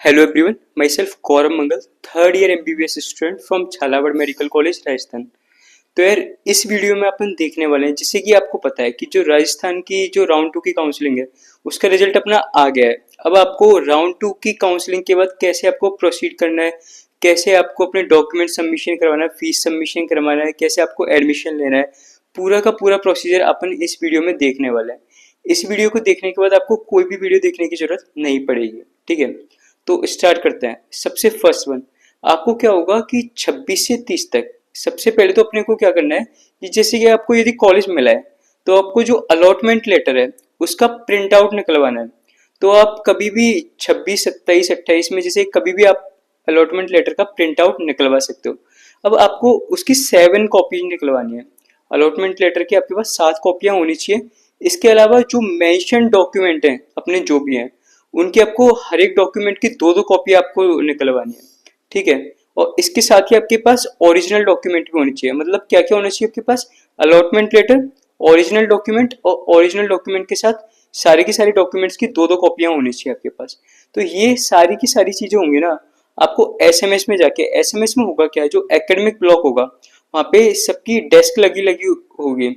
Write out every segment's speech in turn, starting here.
Hello everyone, myself Gaurav Mangal, third year MBBS student from Jhalawar medical college Rajasthan. तो यार इस video में अपन देखने वाले हैं जिससे कि आपको पता है कि जो राजस्थान की जो राउंड टू की काउंसलिंग है उसका रिजल्ट अपना आ गया है। अब आपको राउंड टू की काउंसलिंग के बाद कैसे आपको प्रोसीड करना है, कैसे आपको अपने डॉक्यूमेंट सबमिशन करवाना है, फीस सबमिशन करवाना है, कैसे आपको एडमिशन लेना है, पूरा का पूरा प्रोसीजर अपन इस वीडियो में देखने वाले हैं। इस वीडियो को देखने के बाद आपको कोई भी वीडियो देखने की जरूरत नहीं पड़ेगी, ठीक है। तो स्टार्ट करते हैं। सबसे फर्स्ट वन, आपको क्या होगा कि 26 से 30 तक सबसे पहले तो अपने को क्या करना है कि जैसे कि आपको यदि कॉलेज मिला है तो आपको जो अलॉटमेंट लेटर है उसका प्रिंट आउट निकलवाना है। तो आप कभी भी 26, 27, 28 में जैसे कभी भी आप अलॉटमेंट लेटर का प्रिंट आउट निकलवा सकते हो। अब आपको उसकी 7 कॉपी निकलवानी है। अलॉटमेंट लेटर की आपके पास 7 कॉपियां होनी चाहिए। इसके अलावा जो मेंशन डॉक्यूमेंट हैं अपने जो भी हैं उनकी आपको हर एक डॉक्यूमेंट की दो दो कॉपी आपको निकलवानी है, ठीक है। और इसके साथ ही आपके पास ओरिजिनल डॉक्यूमेंट भी होनी चाहिए। मतलब क्या क्या होना चाहिए आपके पास, अलॉटमेंट लेटर, ओरिजिनल डॉक्यूमेंट और ओरिजिनल डॉक्यूमेंट के साथ सारे की सारी डॉक्यूमेंट्स की दो दो कॉपियां होनी चाहिए आपके पास। तो ये सारी की सारी चीजें होंगी ना, आपको एसएमएस में जाके, एसएमएस में होगा क्या, जो एकेडमिक ब्लॉक होगा वहाँ पे सबकी डेस्क लगी लगी होगी,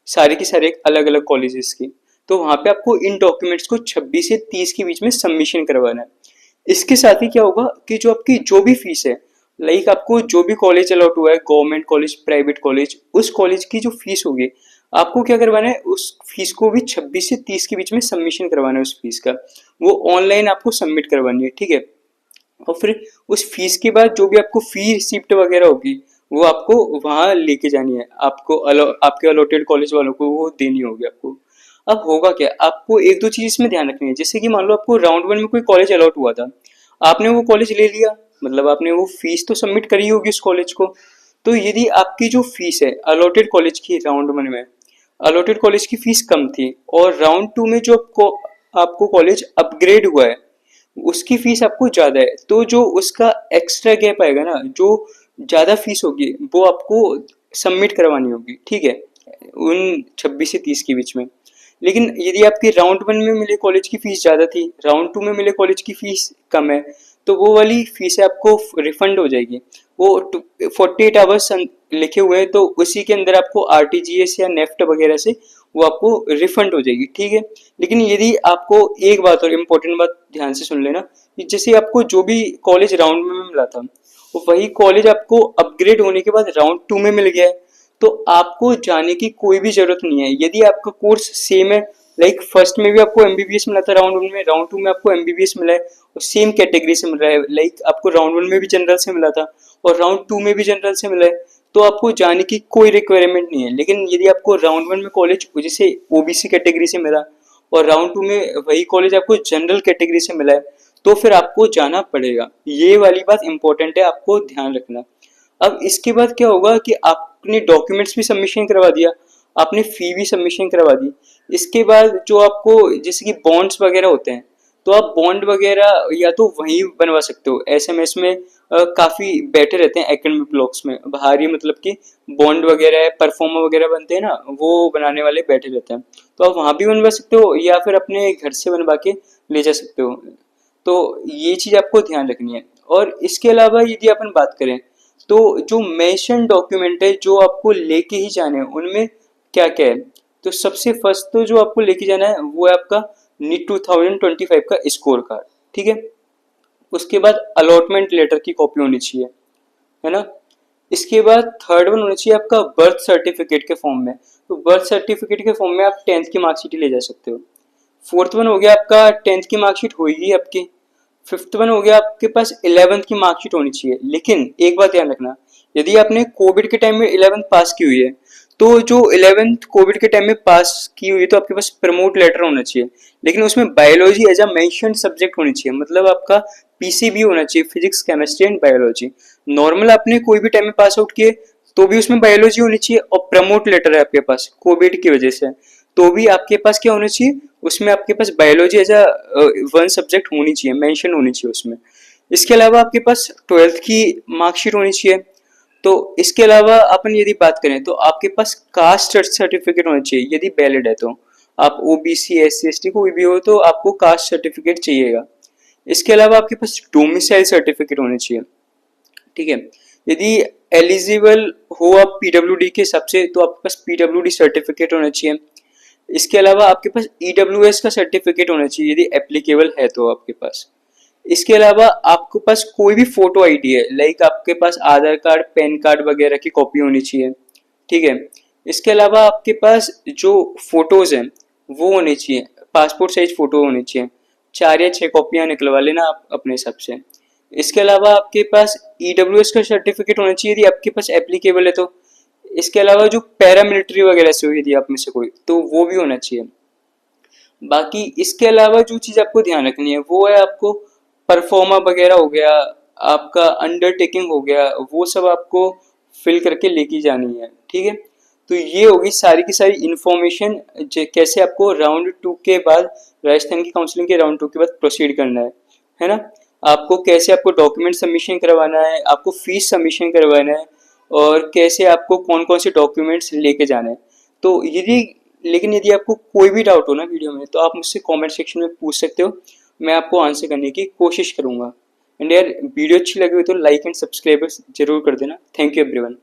सारे की सारे अलग अलग कॉलेजेस की। तो वहां पे आपको इन डॉक्यूमेंट्स को 26 से 30 के बीच में सबमिशन करवाना है। इसके साथ ही क्या होगा कि जो आपकी जो भी फीस है, लाइक आपको जो भी कॉलेज अलॉट हुआ है, गवर्नमेंट कॉलेज, प्राइवेट कॉलेज, उस कॉलेज की जो फीस होगी आपको क्या करवाना है, उस फीस को भी 26 से 30 के बीच में सबमिशन करवाना है। उस फीस का वो ऑनलाइन आपको सबमिट करवानी है, ठीक है। और फिर उस फीस के बाद जो भी आपको फी रिसिप्ट वगैरह होगी वो आपको वहां लेके जानी है, आपको आपके अलॉटेड कॉलेज वालों को वो देनी होगी आपको। अब होगा क्या, आपको एक दो चीज इसमें ध्यान रखनी है। जैसे कि मान लो आपको राउंड वन में कोई कॉलेज अलॉट हुआ था, आपने वो कॉलेज ले लिया, मतलब आपने वो फीस तो सबमिट करी होगी उस कॉलेज को। तो यदि आपकी जो फीस है अलॉटेड कॉलेज की राउंड वन में, अलॉटेड कॉलेज की फीस कम थी और राउंड टू में जो आपको कॉलेज अपग्रेड हुआ है उसकी फीस आपको ज्यादा है, तो जो उसका एक्स्ट्रा गैप आएगा ना, जो ज्यादा फीस होगी वो आपको सबमिट करवानी होगी, ठीक है, उन 26 से 30 के बीच में। लेकिन यदि आपकी राउंड वन में मिले कॉलेज की फीस ज्यादा थी, राउंड टू में मिले कॉलेज की फीस कम है, तो वो वाली फीस आपको रिफंड हो जाएगी। वो 48 आवर्स लिखे हुए हैं, तो उसी के अंदर आपको आरटीजीएस या नेफ्ट वगैरह से वो आपको रिफंड हो जाएगी, ठीक है। लेकिन यदि आपको एक बात और इम्पोर्टेंट बात ध्यान से सुन लेना कि जैसे आपको जो भी कॉलेज राउंड में मिला था वो वही कॉलेज आपको अपग्रेड होने के बाद राउंड टू में मिल गया है, तो आपको जाने की कोई भी जरूरत नहीं है। यदि आपका कोर्स सेम है, लाइक फर्स्ट में भी आपको एमबीबीएस मिला था राउंड वन में, राउंड टू में आपको एमबीबीएस मिला है और सेम कैटेगरी से मिल रहा है, लाइक आपको राउंड वन में भी जनरल से मिला था और राउंड टू में भी जनरल से मिला है, तो आपको जाने की कोई रिक्वायरमेंट नहीं है। लेकिन यदि आपको राउंड वन में कॉलेज जैसे ओबीसी कैटेगरी से मिला और राउंड टू में वही कॉलेज आपको जनरल कैटेगरी से मिला है, तो फिर आपको जाना पड़ेगा। ये वाली बात इंपॉर्टेंट है, आपको ध्यान रखना। अब इसके बाद क्या होगा कि आपने डॉक्यूमेंट्स भी सबमिशन करवा दिया, आपने फी भी सबमिशन करवा दी। इसके बाद जो आपको जैसे कि बॉन्ड्स वगैरह होते हैं, तो आप बॉन्ड वगैरह या तो वहीं बनवा सकते हो, एसएमएस में काफी बेटर रहते हैं एकेडमिक ब्लॉक्स में। बाहरी मतलब कि बॉन्ड वगैरह परफॉर्मा वगैरह बनते हैं ना, वो बनाने वाले बैठे रहते हैं, तो आप वहां भी बनवा सकते हो या फिर अपने घर से बनवा के ले जा सकते हो। तो ये चीज आपको ध्यान रखनी है। और इसके अलावा यदि अपन बात करें तो जो मेंशन डॉक्यूमेंट है जो आपको लेके ही जाने हैं उनमें क्या क्या है, तो सबसे फर्स्ट तो जो आपको लेके जाना है वो है आपका नीट 2025 का स्कोर कार्ड, ठीक है। उसके बाद अलॉटमेंट लेटर की कॉपी होनी चाहिए, है ना। इसके बाद थर्ड वन होना चाहिए आपका बर्थ सर्टिफिकेट के फॉर्म में, तो बर्थ सर्टिफिकेट के फॉर्म में आप 10th की मार्कशीट ले जा सकते हो। फोर्थ वन हो गया आपका 10th की मार्कशीट होगी आपकी। फिफ्थ वन हो गया आपके पास 11th की मार्कशीट होनी चाहिए। लेकिन एक बात ध्यान रखना, यदि आपने कोविड के टाइम में 11th पास की हुई है तो जो 11th कोविड के टाइम में पास की हुई है तो आपके पास प्रमोट लेटर होना चाहिए, लेकिन उसमें biology as a mentioned subject होनी चाहिए। मतलब आपका पीसीबी होना चाहिए, physics chemistry and biology. Normal आपने कोई भी टाइम में पास आउट किए तो भी उसमें बायोलॉजी होनी चाहिए, और प्रमोट लेटर है आपके पास कोविड की वजह से तो भी आपके पास क्या होना चाहिए, उसमें आपके पास biology as a one subject होनी चाहिए, मेंशन होनी चाहिए उसमें। इसके अलावा आपके पास 12th की मार्कशीट होनी चाहिए। तो इसके अलावा अपन यदि बात करें तो आपके पास कास्ट सर्टिफिकेट होना चाहिए यदि वैलिड है तो। आप ओबीसी एससी एसटी कोई भी हो तो आपको कास्ट सर्टिफिकेट चाहिएगा। इसके अलावा आपके पास डोमिसाइल सर्टिफिकेट होने चाहिए, ठीक है। यदि एलिजिबल हो आप पीडब्ल्यूडी के हिसाब से तो आपके पास पीडब्ल्यूडी सर्टिफिकेट होना चाहिए। इसके अलावा आपके पास ईडब्ल्यूएस का सर्टिफिकेट होना चाहिए यदि एप्लीकेबल है तो आपके पास। इसके अलावा आपके पास कोई भी फोटो आईडी है, लाइक आपके पास आधार कार्ड, पैन कार्ड वगैरह की कॉपी होनी चाहिए, ठीक है। इसके अलावा आपके पास जो फोटोज हैं वो होनी चाहिए, पासपोर्ट साइज फोटो होनी चाहिए, 4 या 6 कॉपियां निकलवा लेना आप अपने हिसाब से। इसके अलावा आपके पास ईडब्ल्यूएस का सर्टिफिकेट होना चाहिए यदि आपके पास एप्लीकेबल है तो। इसके अलावा जो पैरामिलिट्री वगैरह से हुई थी आप में से कोई, तो वो भी होना चाहिए। बाकी इसके अलावा जो चीज आपको ध्यान रखनी है वो है आपको परफॉर्मा वगैरह हो गया, आपका अंडरटेकिंग हो गया, वो सब आपको फिल करके लेके जानी है, ठीक है। तो ये होगी सारी की सारी इंफॉर्मेशन कैसे आपको राउंड 2 के बाद, राजस्थान की काउंसलिंग के राउंड 2 के बाद प्रोसीड करना है ना। आपको कैसे आपको डॉक्यूमेंट सबमिशन करवाना है, आपको फीस सबमिशन करवाना है, और कैसे आपको कौन कौन से डॉक्यूमेंट्स लेके जाने हैं। तो यदि आपको कोई भी डाउट हो ना वीडियो में, तो आप मुझसे कमेंट सेक्शन में पूछ सकते हो, मैं आपको आंसर करने की कोशिश करूंगा। एंड यार वीडियो अच्छी लगी हो तो लाइक एंड सब्सक्राइब जरूर कर देना। Thank you everyone.